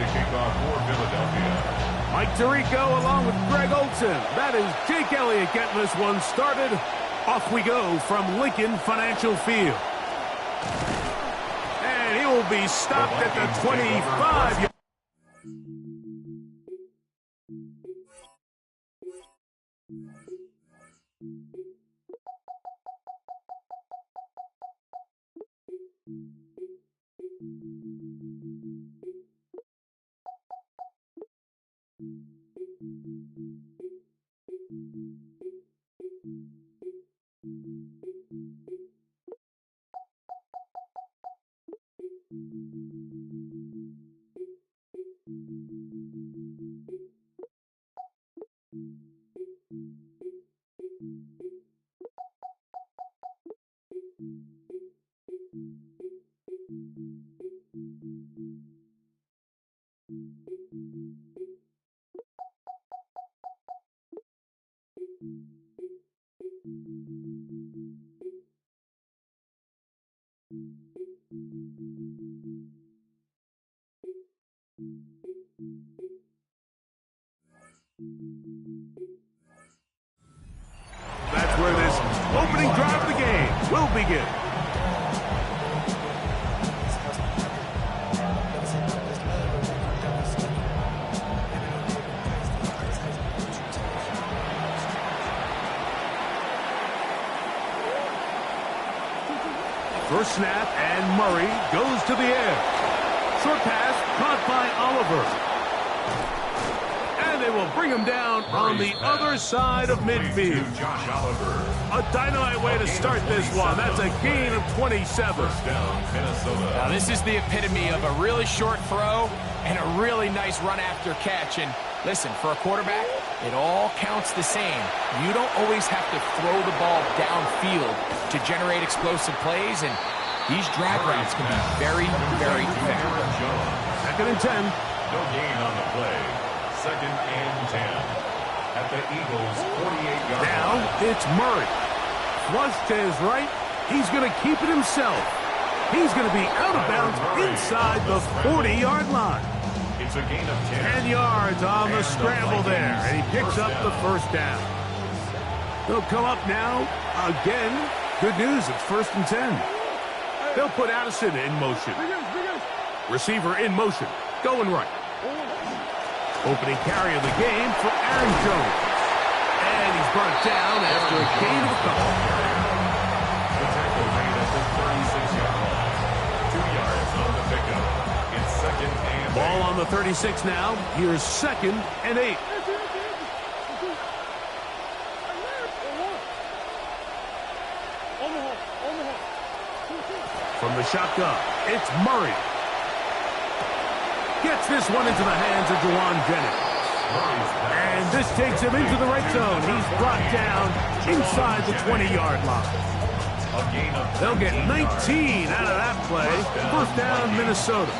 to kick off for Philadelphia. Mike Tirico along with Greg Olson. That is Jake Elliott getting this one started. Off we go from Lincoln Financial Field. And he will be stopped at the 25. That's where this opening drive of the game will begin. First snap, and Murray goes to the air. Short pass caught by Oliver. And they will bring him down on the other side of midfield. A dynamite way to start this one. That's a gain of 27. Now this is the epitome of a really short throw and a really nice run after catch. And listen, for a quarterback, it all counts the same. You don't always have to throw the ball downfield to generate explosive plays, and these drag routes can be very, very effective. Second and 10. No gain on the play. Second and 10. At the Eagles' 48-yard line. Now it's Murray. Flush to his right. He's going to keep it himself. He's going to be out of bounds inside the 40-yard line. It's a gain of 10 yards on the scramble there, and he picks up the first down. They'll come up now again. Good news, it's first and 10. They'll put Addison in motion. Receiver in motion, going right. Opening carry of the game for Aaron Jones. And he's brought down after a gain of a couple. The tackle made at the 36-yard line. 2 yards on the pickup. It's second and 8. Ball on the 36 now. Here's second and 8. From the shotgun, it's Murray. Gets this one into the hands of Juwan Jennings. And this takes him into the red zone. He's brought down inside the 20-yard line. They'll get 19 out of that play. First down, Minnesota.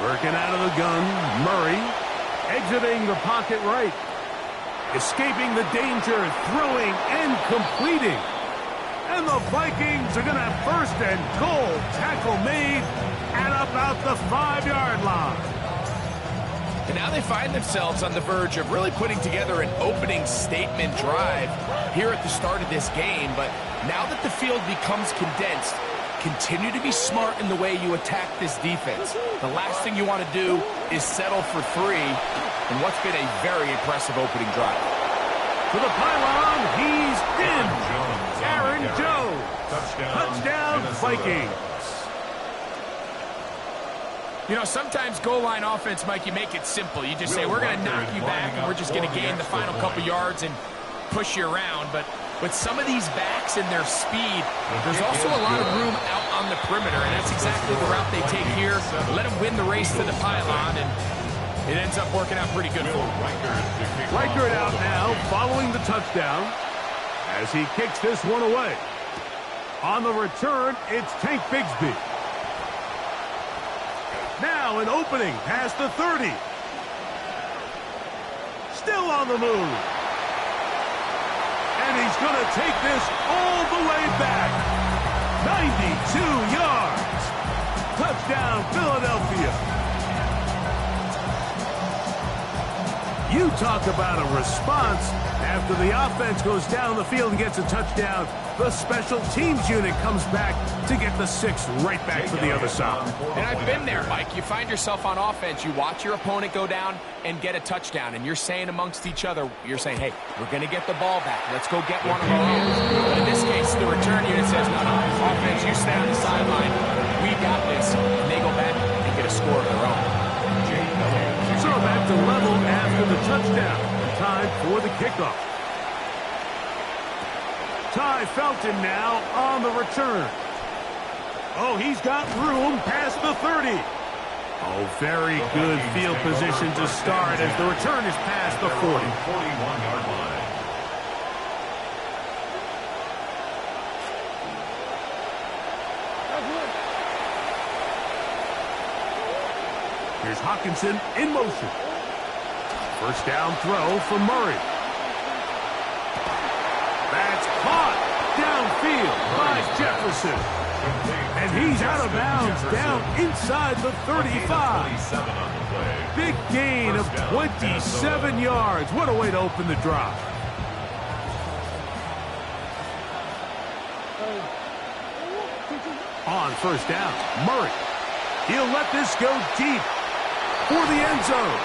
Working out of the gun, Murray exiting the pocket right. Escaping the danger, throwing and completing. And the Vikings are going to have first and goal. Tackle made at about the 5-yard line. And now they find themselves on the verge of really putting together an opening statement drive here at the start of this game. But now that the field becomes condensed, continue to be smart in the way you attack this defense. The last thing you want to do is settle for 3 in what's been a very impressive opening drive. To the pylon, he's in. Aaron Jones. Touchdown, Vikings. You know, sometimes goal line offense, Mike, you make it simple. You just say, we're going to knock you back and we're just going to gain the final couple yards and push you around. But with some of these backs and their speed, there's also a lot of room out on the perimeter, and that's exactly the route they take here. Let them win the race to the pylon, and it ends up working out pretty good for them. Reichert out now, following the touchdown, as he kicks this one away. On the return, it's Tank Bigsby. Now an opening past the 30. still on the move. And he's going to take this all the way back. 92 yards. Touchdown, Philadelphia. You talk about a response. After the offense goes down the field and gets a touchdown, the special teams unit comes back to get the 6 right back for the other side. And I've been there, Mike. You find yourself on offense, you watch your opponent go down and get a touchdown, and you're saying amongst each other, you're saying, hey, we're going to get the ball back. Let's go get one of our own. But in this case, the return unit says, no, offense, you stay on the sideline. We got this. And they go back and get a score of their own. So back to level after the touchdown. Time for the kickoff. Ty Felton now on the return. Oh, he's got room past the 30. Oh, very good field position to start as the return is past the 40. 41-yard line. Here's Hawkinson in motion. First down throw for Murray. That's caught downfield by Jefferson. And he's out of bounds down inside the 35. Big gain of 27 yards. What a way to open the drive. On first down, Murray. He'll let this go deep for the end zone.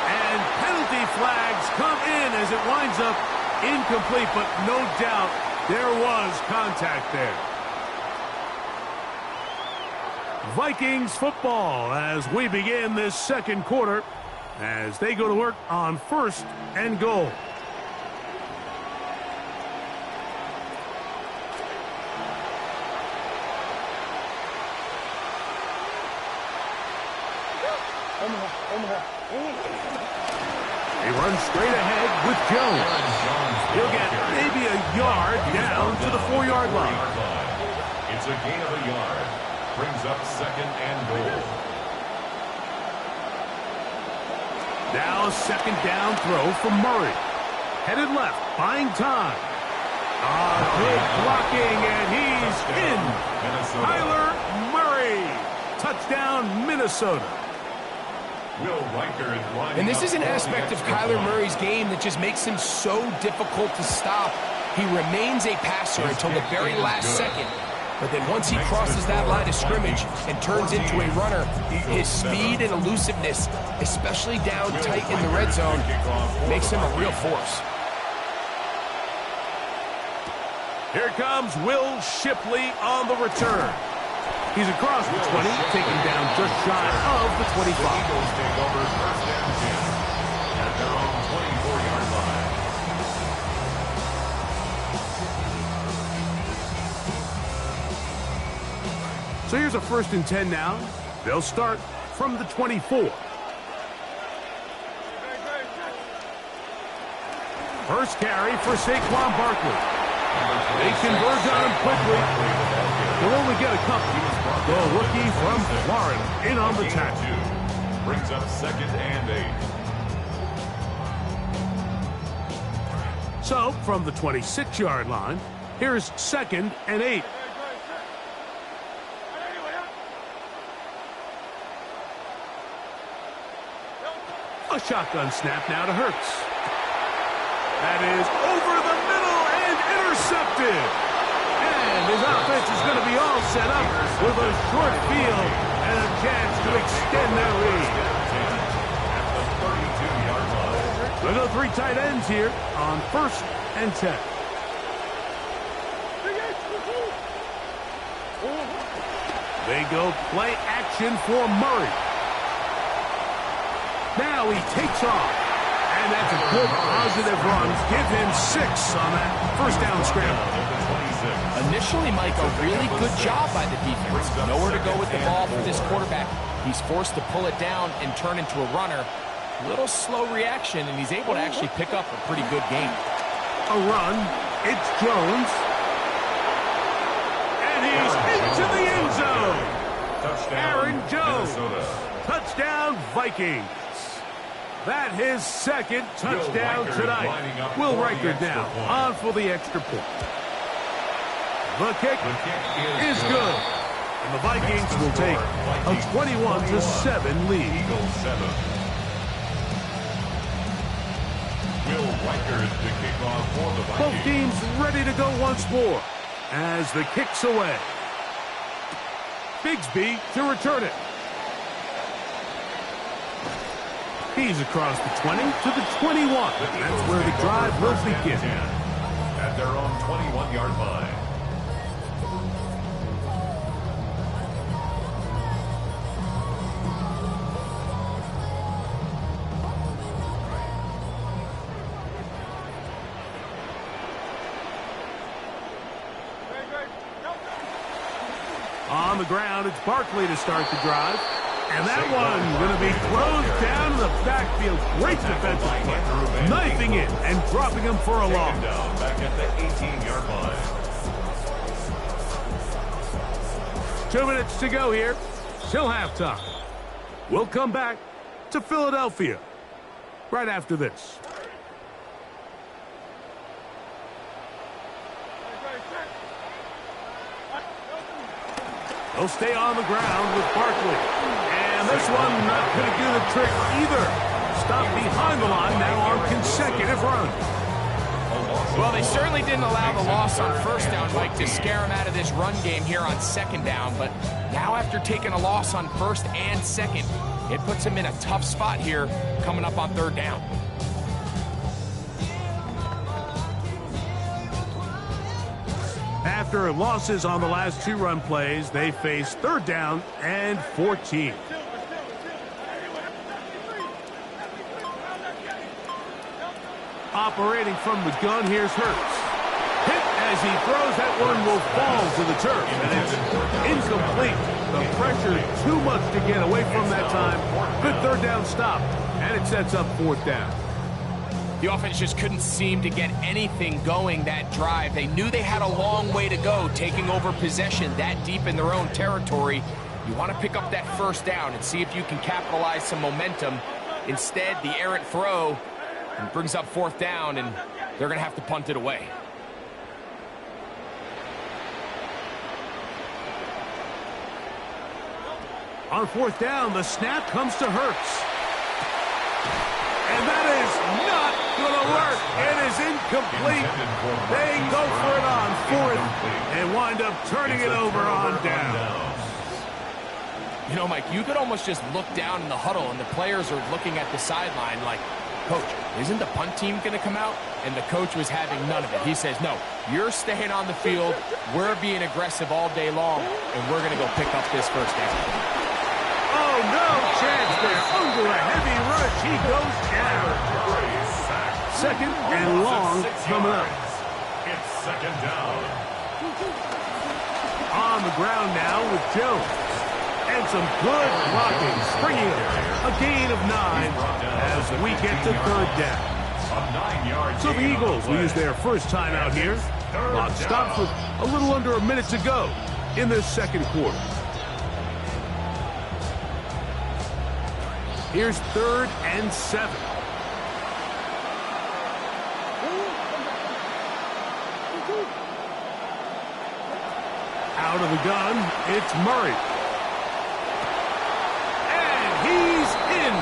And penalty flags come in as it winds up incomplete, but no doubt there was contact there. Vikings football as we begin this second quarter as they go to work on first and goal. He runs straight ahead with Jones. He'll get maybe a yard down to the 4-yard line. It's a gain of a yard. Brings up second and goal. Now second down throw for Murray. Headed left, buying time. Good blocking, and he's in. Kyler Murray. Touchdown, Minnesota. And this is an aspect of Kyler Murray's game that just makes him so difficult to stop. He remains a passer until the very last second. But then once he crosses that line of scrimmage and turns into a runner, his speed and elusiveness, especially down tight in the red zone, makes him a real force. Here comes Will Shipley on the return. He's across the 20, taking down just shy of the 25. Eagles take over first and 10 at their own 24-yard line. So here's a first and 10 now. They'll start from the 24. First carry for Saquon Barkley. They converge on him quickly. They'll only get a couple. The rookie from Florida in on the tackle. Brings up second and 8. So from the 26-yard line, here's second and 8. A shotgun snap now to Hurts. That is over the middle and intercepted. And his offense is going to be all set up with a short field and a chance to extend their lead. We'll go 3 tight ends here on first and 10. They go play action for Murray. Now he takes off. And that's a good positive run. Give him 6 on that first down scramble. Initially, Mike, a really good job by the defense. Nowhere to go with the ball for this quarterback. He's forced to pull it down and turn into a runner. Little slow reaction, and he's able to actually pick up a pretty good game. A run. It's Jones. And he's into the end zone. Aaron Jones. Touchdown, Vikings. That his second touchdown tonight. Will Riker now on for the extra point. The kick is good. And the Vikings will take a 21-7 lead. Eagles 7. Will Riker to kick off for the Vikings. Both teams ready to go once more as the kick's away. Bigsby to return it. He's across the 20 to the 21. That's where the drive will begin. At their own 21-yard line. On the ground, it's Barkley to start the drive. And that one going to be closed down in the backfield. Great defensive play. Knifing it and dropping him for a loss. Back at the 18-yard line. 2 minutes to go here. Still halftime. We'll come back to Philadelphia right after this. They'll stay on the ground with Barkley. And this one not going to do the trick either. Stop behind the line now on consecutive runs. Well, they certainly didn't allow the loss on first down, Mike, to scare him out of this run game here on second down. But now after taking a loss on first and second, it puts him in a tough spot here coming up on third down. After losses on the last 2 run plays, they face third down and 14. Operating from the gun, here's Hurts. Hit as he throws, that one will fall to the turf, and it's incomplete. The pressure too much to get away from that time. Good third down stop, and it sets up fourth down. The offense just couldn't seem to get anything going that drive. They knew they had a long way to go, taking over possession that deep in their own territory. You want to pick up that first down and see if you can capitalize some momentum. Instead, the errant throw brings up fourth down, and they're going to have to punt it away. On fourth down, the snap comes to Hurts. And that is not going to work. It is incomplete. They go for it on fourth and wind up turning it over on down. You know, Mike, you could almost just look down in the huddle, and the players are looking at the sideline like, Coach, isn't the punt team going to come out? And the coach was having none of it. He says, no, you're staying on the field. We're being aggressive all day long, and we're going to go pick up this first down. Oh, no chance there. Under a heavy rush, he goes down. Second and long coming up. It's second down. On the ground now with Jones. And some good blocking, springing up. A gain of 9 as we get to third down. So the Eagles will use their first time out here. Clock stops with a little under a minute to go in this second quarter. Here's third and 7. Out of the gun, it's Murray. And he's in.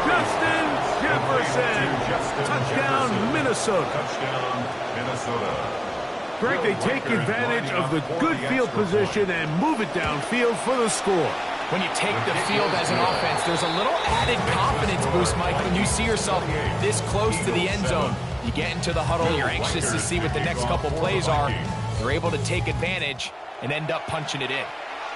Justin Jefferson. Touchdown, Minnesota. Touchdown, Minnesota. Greg, they take advantage of the good field position and move it downfield for the score. When you take the field as an offense, there's a little added confidence boost, Mike, when you see yourself this close to the end zone. You get into the huddle, you're anxious to see what the next couple plays are. You're able to take advantage and end up punching it in.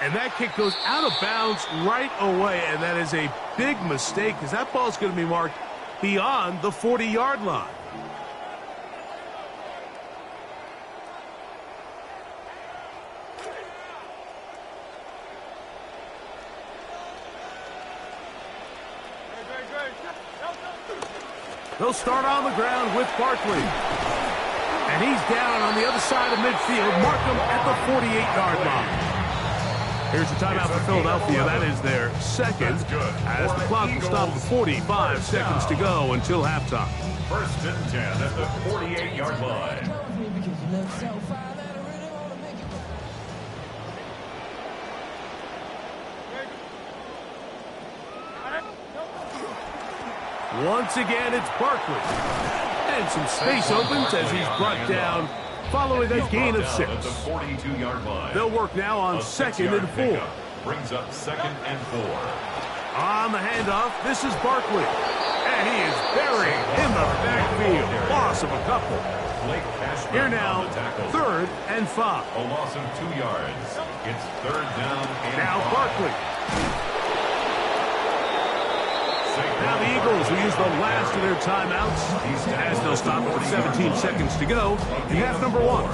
And that kick goes out of bounds right away, and that is a big mistake because that ball's going to be marked beyond the 40-yard line. They'll start on the ground with Barkley. And he's down on the other side of midfield. Mark him at the 48-yard line. Here's the timeout for Philadelphia. That is their second, as the clock will stop with 45 seconds to go until halftime. First and 10 at the 48-yard line. Once again, it's Barkley. And some space opens as he's brought down following a gain of 6. They'll work now on 2nd and 4. Brings up 2nd and 4. On the handoff, this is Barkley. And he is buried in the backfield. Loss of a couple. Here now, 3rd and 5. A loss of 2 yards. It's 3rd down and now 5. Barkley. Now the Eagles will use the last of their timeouts as they'll stop with 17 seconds to go in half number 1.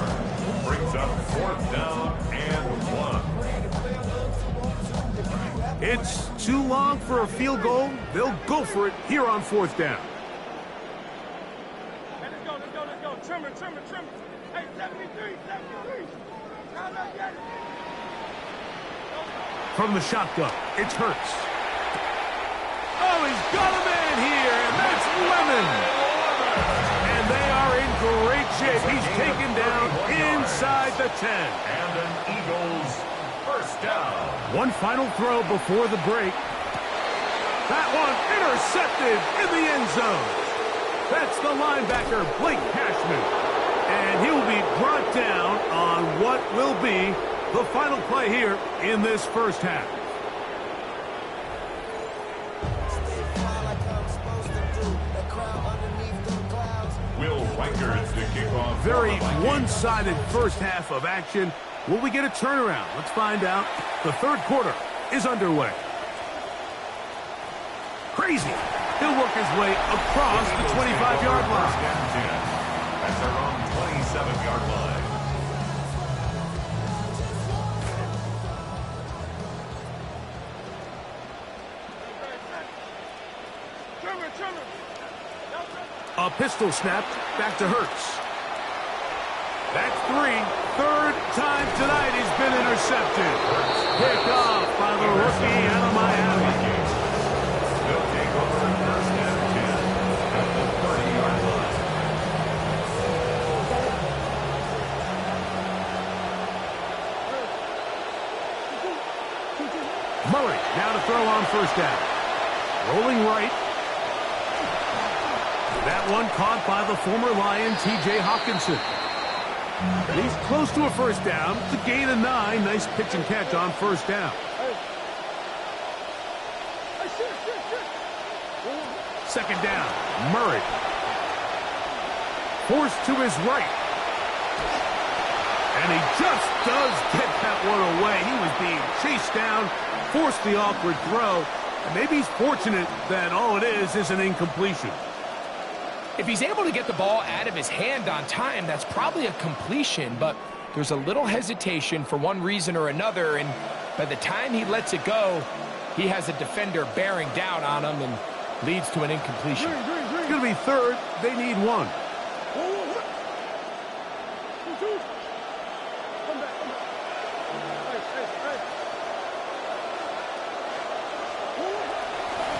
Brings up 4th down and 1. It's too long for a field goal. They'll go for it here on 4th down. Let's go. Trimmer. Hey, 73. Now let's get it. From the shotgun, it's Hurts. Oh, he's got a man here, and that's Lemon. And they are in great shape. He's taken down inside the 10. And an Eagles first down. One final throw before the break. That one intercepted in the end zone. That's the linebacker, Blake Cashman. And he will be brought down on what will be the final play here in this first half. Very one-sided first half of action. Will we get a turnaround? Let's find out. The 3rd quarter is underway. Crazy. He'll work his way across the 25-yard line. That's their own 27-yard line. Trimmer. A pistol snapped back to Hurts. That's 3. 3rd time tonight he's been intercepted. Picked off by the rookie out of Miami. They'll take over 1st and 10 at the 30-yard line. Murray now to throw on 1st down. Rolling right. That one caught by the former Lion, T.J. Hawkinson. And he's close to a 1st down. It's a gain of 9. Nice pitch and catch on 1st down. Second down, Murray. Forced to his right. And he just does get that one away. He was being chased down, forced the awkward throw. And maybe he's fortunate that all it is an incompletion. If he's able to get the ball out of his hand on time, that's probably a completion, but there's a little hesitation for one reason or another, and by the time he lets it go, he has a defender bearing down on him and leads to an incompletion. It's going to be 3rd. They need 1.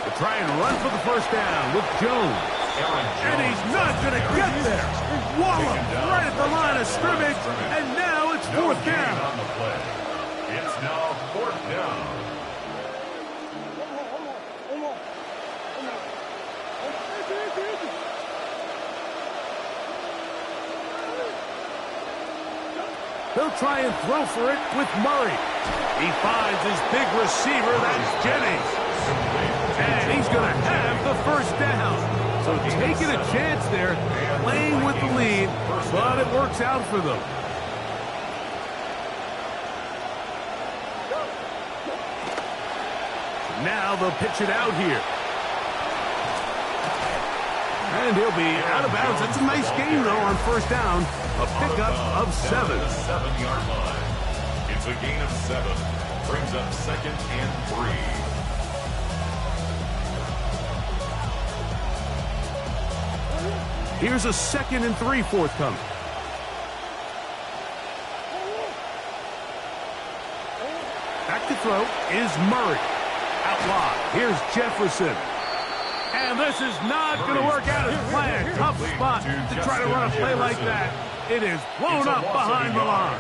To try and run for the 1st down with Jones. And he's not going to get there. Wallop right at the line of scrimmage, and now it's 4th down. On the play. It's now 4th down. They'll try and throw for it with Murray. He finds his big receiver, that's Jennings. And he's going to have the 1st down. So taking a chance there, playing with the lead, but it works out for them. Now they'll pitch it out here. And he'll be out of bounds. That's a nice game, though, on 1st down. A pickup of 7. 7-yard line. It's a gain of 7. Brings up 2nd and 3. Here's a 2nd and 3 forthcoming. Back to throw is Murray. Out wide, here's Jefferson. And this is not going to work out as planned. Tough spot to try to run a play like that. It is blown up behind the line.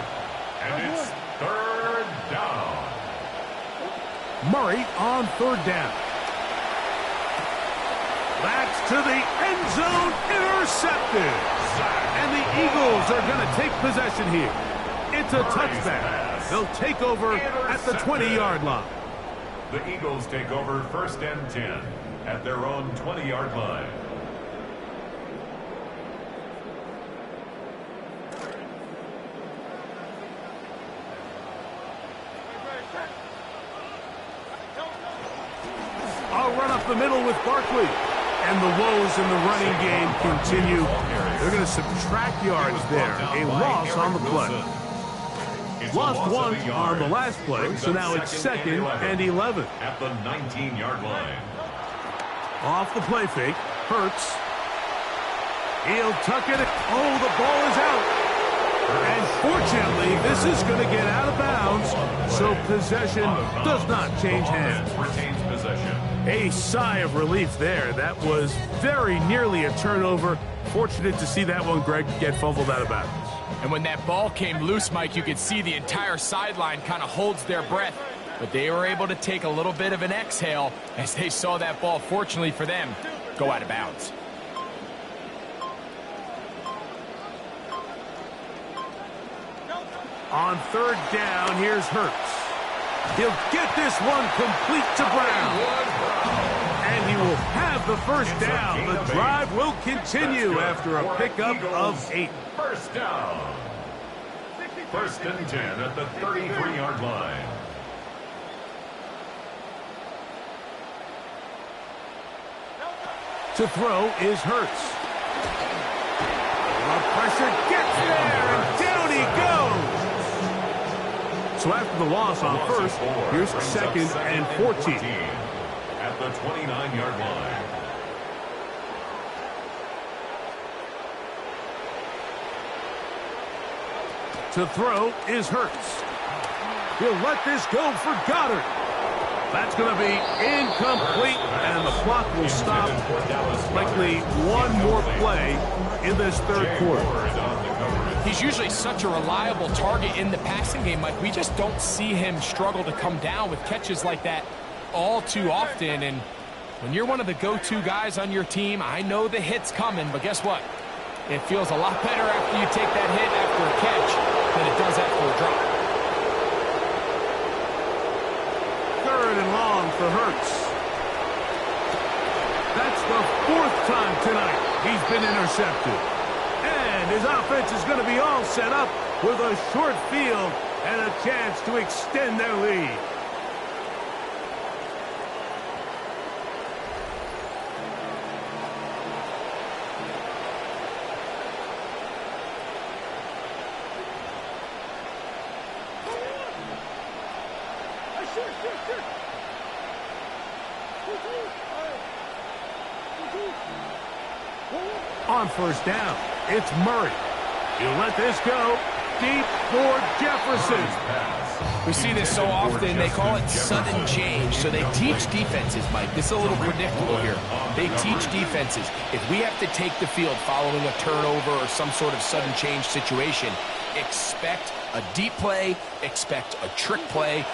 And it's third down. Murray on third down. That's to the end zone, intercepted. And the Eagles are going to take possession here. It's a touchback. They'll take over at the 20-yard line. The Eagles take over 1st and 10 at their own 20-yard line. I'll run up the middle with Barkley. And the woes in the running game continue. They're going to subtract yards there. A loss on the play. Lost one on the last play, so now it's 2nd and 11. At the 19-yard line. Off the play fake, Hurts. He'll tuck it. Oh, the ball is out. And fortunately, this is going to get out of bounds, so possession does not change hands. Retains possession. A sigh of relief there. That was very nearly a turnover. Fortunate to see that one, Greg, get fumbled out of bounds. And when that ball came loose, Mike, you could see the entire sideline kind of holds their breath. But they were able to take a little bit of an exhale as they saw that ball, fortunately for them, go out of bounds. On third down, here's Hurts. He'll get this one complete to Brown. And he will have the first down. The drive will continue after a pickup of 8. First down. 1st and 10 at the 33-yard line. To throw is Hurts. The pressure gets there, and down he goes. So after the loss on first, here's 2nd and 14. At the 29-yard line. To throw is Hurts. He'll let this go for Goddard. That's going to be incomplete, and the clock will stop. Likely one more play in this third quarter. He's usually such a reliable target in the passing game, Mike. We just don't see him struggle to come down with catches like that all too often. And when you're one of the go-to guys on your team, I know the hit's coming, but guess what? It feels a lot better after you take that hit after a catch than it does after a drop. Third and long for Hurts. That's the 4th time tonight he's been intercepted. And his offense is going to be all set up with a short field and a chance to extend their lead. On first down, it's Murray. He'll let this go deep for Jefferson. We see this so often, they call it sudden change. So they teach defenses, Mike. This is a little predictable here. They teach defenses. If we have to take the field following a turnover or some sort of sudden change situation, expect a deep play, expect a trick play.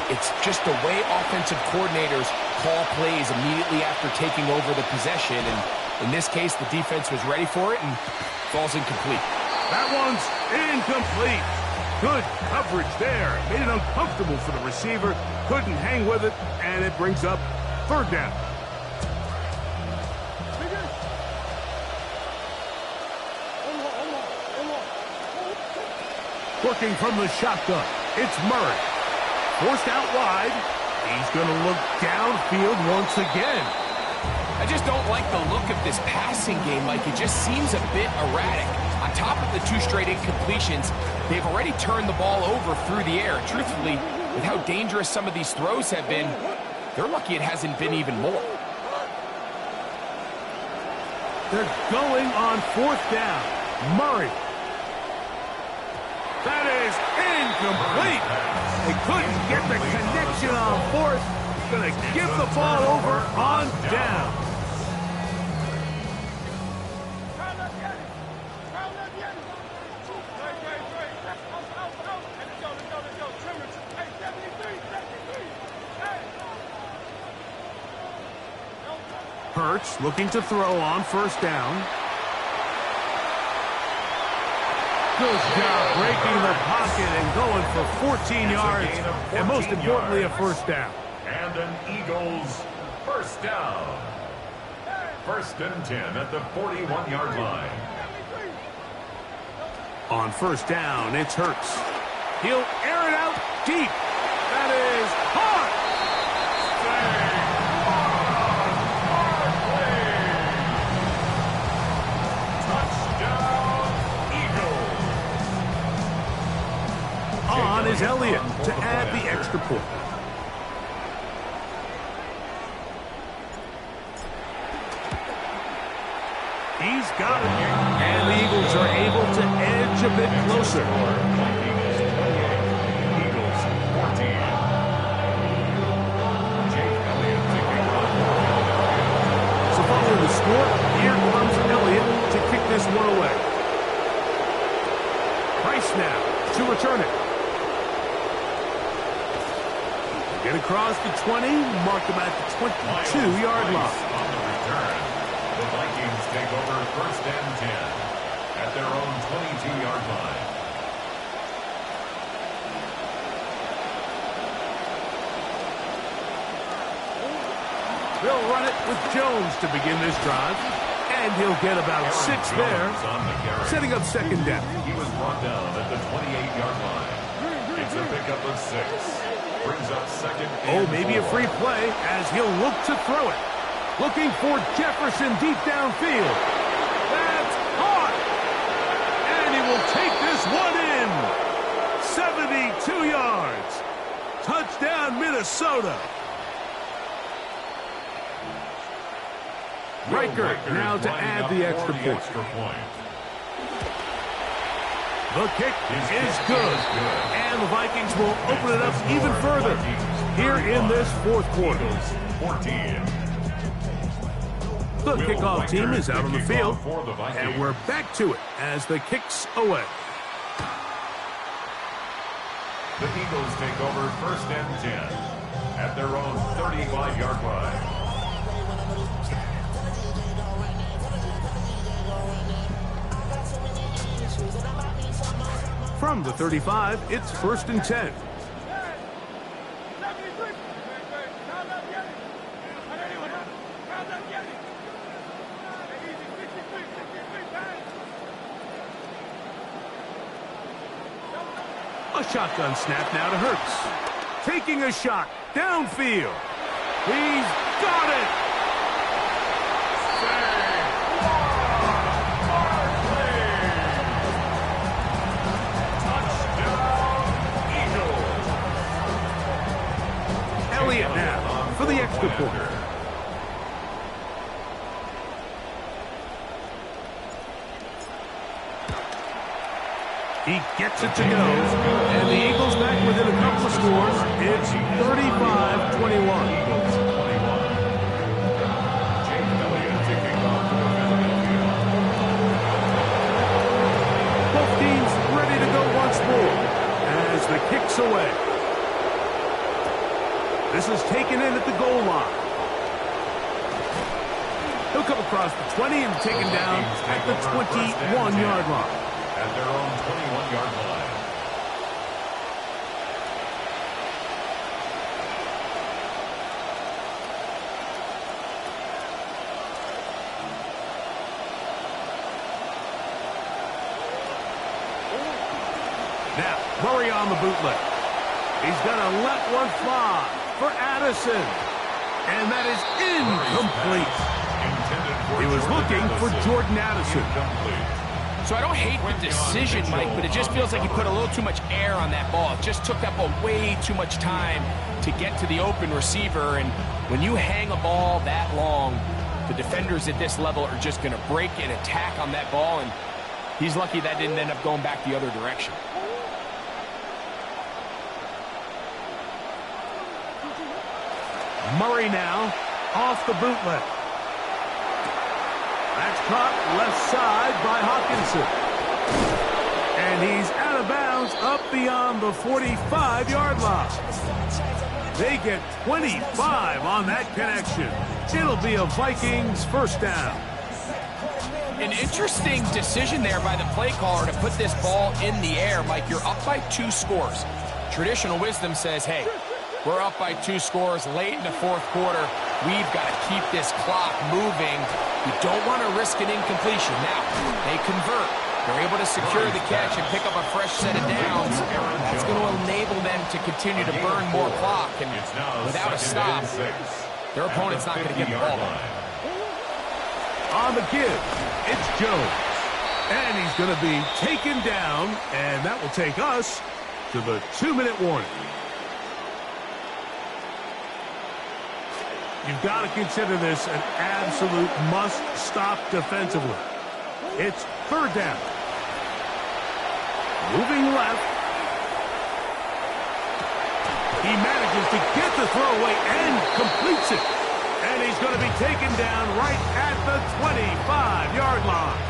It's just the way offensive coordinators call plays immediately after taking over the possession. And in this case, the defense was ready for it and falls incomplete. That one's incomplete. Good coverage there. Made it uncomfortable for the receiver. Couldn't hang with it, and it brings up third down. Working from the shotgun, it's Murray. Forced out wide. He's going to look downfield once again. I just don't like the look of this passing game, Mike. It just seems a bit erratic. On top of the 2 straight incompletions, they've already turned the ball over through the air. Truthfully, with how dangerous some of these throws have been, they're lucky it hasn't been even more. They're going on 4th down. Murray. That is incomplete. They couldn't get the connection on fourth. Going to give the ball over on down. Hurts looking to throw on first down. Good job breaking the pocket and going for 14 yards, and most importantly, a first down. And an Eagles first down. 1st and 10 at the 41-yard line. On first down, it's Hurts. He'll air it out deep. That is hard. On is Elliott to add the extra point. He's got it. And the Eagles are able to edge a bit closer. Eagles 14. Jake Elliott taking on. So following the score, here comes Elliott to kick this one away. Price now to return it. Get across the 20, mark them at the 22-yard line. On the return, the Vikings take over 1st and 10 at their own 22-yard line. They'll run it with Jones to begin this drive, and he'll get about 6 there, setting up second down. He was brought down at the 28-yard line. It's a pickup of 6. Brings up second. Oh, maybe a free play as he'll look to throw it. Looking for Jefferson deep downfield. That's caught. And he will take this one in. 72 yards. Touchdown, Minnesota. Riker now to add the extra point. The kick is good, and the Vikings will open it up even further here in this fourth quarter. 14. The kickoff team is out on the field, and we're back to it as the kick's away. The Eagles take over 1st and 10 at their own 35-yard line. From the 35, it's 1st and 10. A shotgun snap now to Hurts. Taking a shot downfield. He's got it. Elliott now for the extra point. He gets it to go, and the Eagles back within a couple of scores. It's 35-21. Both teams ready to go once more as the kick's away. This is taken in at the goal line. He'll come across the 20 and taken down at the 21-yard line. At their own 21-yard line. Now, Murray on the bootleg. He's going to let one fly for Addison. And that is incomplete. He was looking for Jordan Addison. So I don't hate the decision, Mike, but it just feels like he put a little too much air on that ball. It just took that ball way too much time to get to the open receiver. And when you hang a ball that long, the defenders at this level are just going to break and attack on that ball. And he's lucky that didn't end up going back the other direction. Murray now off the bootleg. That's caught left side by Hawkinson. And he's out of bounds up beyond the 45-yard line. They get 25 on that connection. It'll be a Vikings first down. An interesting decision there by the play caller to put this ball in the air. Mike, you're up by 2 scores. Traditional wisdom says, hey, we're up by 2 scores late in the fourth quarter. We've got to keep this clock moving. We don't want to risk an incompletion. Now, they convert. They're able to secure the catch and pick up a fresh set of downs. That's going to enable them to continue to burn more clock. And without a stop, their opponent's not going to get the ball. On the give, it's Jones. And he's going to be taken down, and that will take us to the 2-minute warning. You've got to consider this an absolute must-stop defensively. It's third down. Moving left. He manages to get the throwaway and completes it. And he's going to be taken down right at the 25-yard line.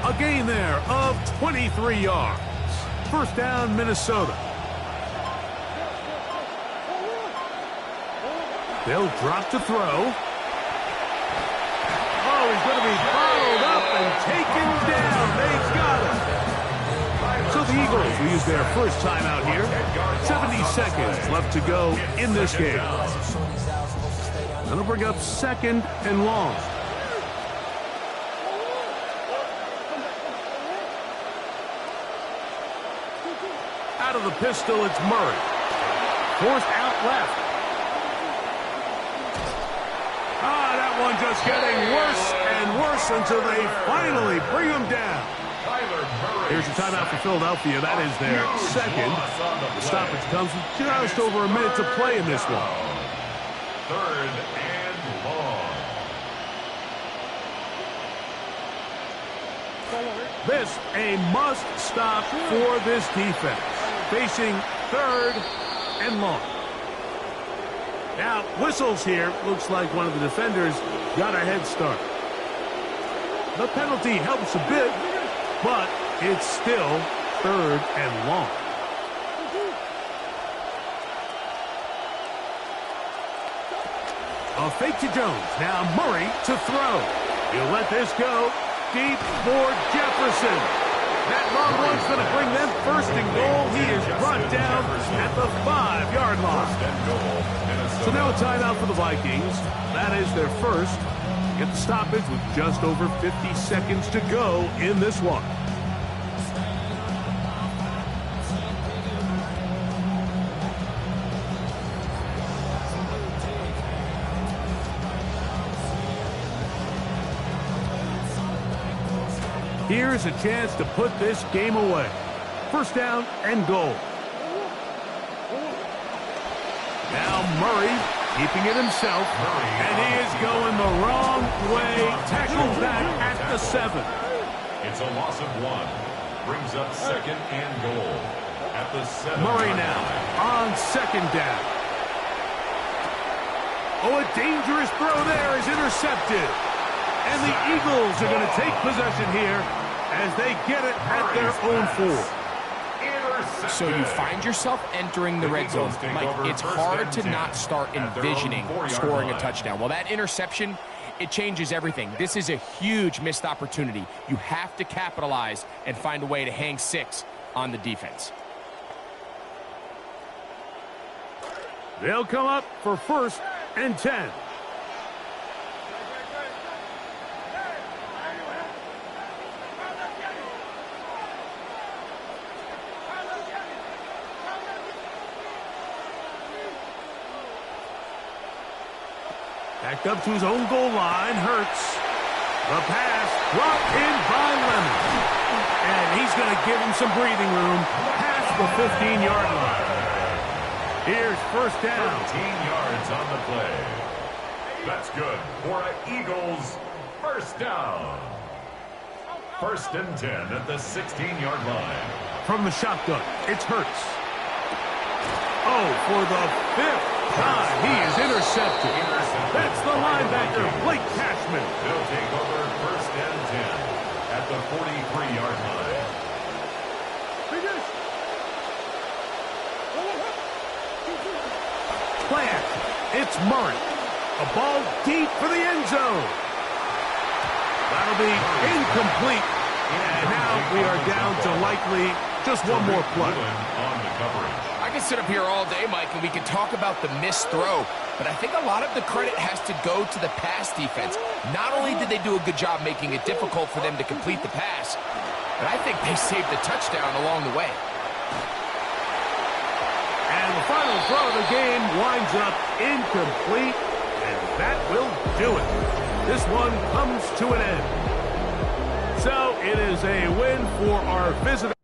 A gain there of 23 yards. First down, Minnesota. They'll drop to throw. Oh, he's going to be followed up and taken down. They've got him. So the Eagles will use their first timeout here. 70 seconds left to go in this game. That'll bring up second and long. Out of the pistol, it's Murray. Forced out left. That one just getting worse and worse until they finally bring him down. Here's a timeout for Philadelphia. That is their second. The stoppage comes with just over a minute to play in this one. Third and long. This a must stop for this defense. Facing third and long. Now, whistles here. Looks like one of the defenders got a head start. The penalty helps a bit, but it's still third and long. A fake to Jones. Now Murray to throw. He'll let this go deep for Jefferson. That long one's going to bring them first and goal. He is brought down at the 5-yard line. So now a timeout for the Vikings. That is their first. Get the stoppage with just over 50 seconds to go in this one. Here's a chance to put this game away. First down and goal. Now Murray keeping it himself, and he is going the wrong way. Tackled back at the 7. It's a loss of 1. Brings up second and goal at the 7. Murray now on second down. Oh, a dangerous throw there is intercepted. And the Eagles are going to take possession here as they get it at their own 4. So you find yourself entering the red zone. Mike, it's hard to not start envisioning scoring a touchdown. Well, that interception, it changes everything. This is a huge missed opportunity. You have to capitalize and find a way to hang 6 on the defense. They'll come up for first and 10. Backed up to his own goal line. Hurts. The pass brought in by Lemon. And he's going to give him some breathing room past the 15-yard line. Here's first down. 13 yards on the play. That's good for an Eagles first down. First and 10 at the 16-yard line. From the shotgun, it's Hurts. Oh, for the 5th time, he is intercepted. That's the linebacker, Blake Cashman. They'll take over 1st and 10 at the 43-yard line. Plant. It's Murray. A ball deep for the end zone. That'll be incomplete. And now we are down to likely just one more play. On the coverage. I can sit up here all day, Mike, and we can talk about the missed throw, but I think a lot of the credit has to go to the pass defense. Not only did they do a good job making it difficult for them to complete the pass, but I think they saved the touchdown along the way. And the final throw of the game winds up incomplete, and that will do it. This one comes to an end. So it is a win for our visitor.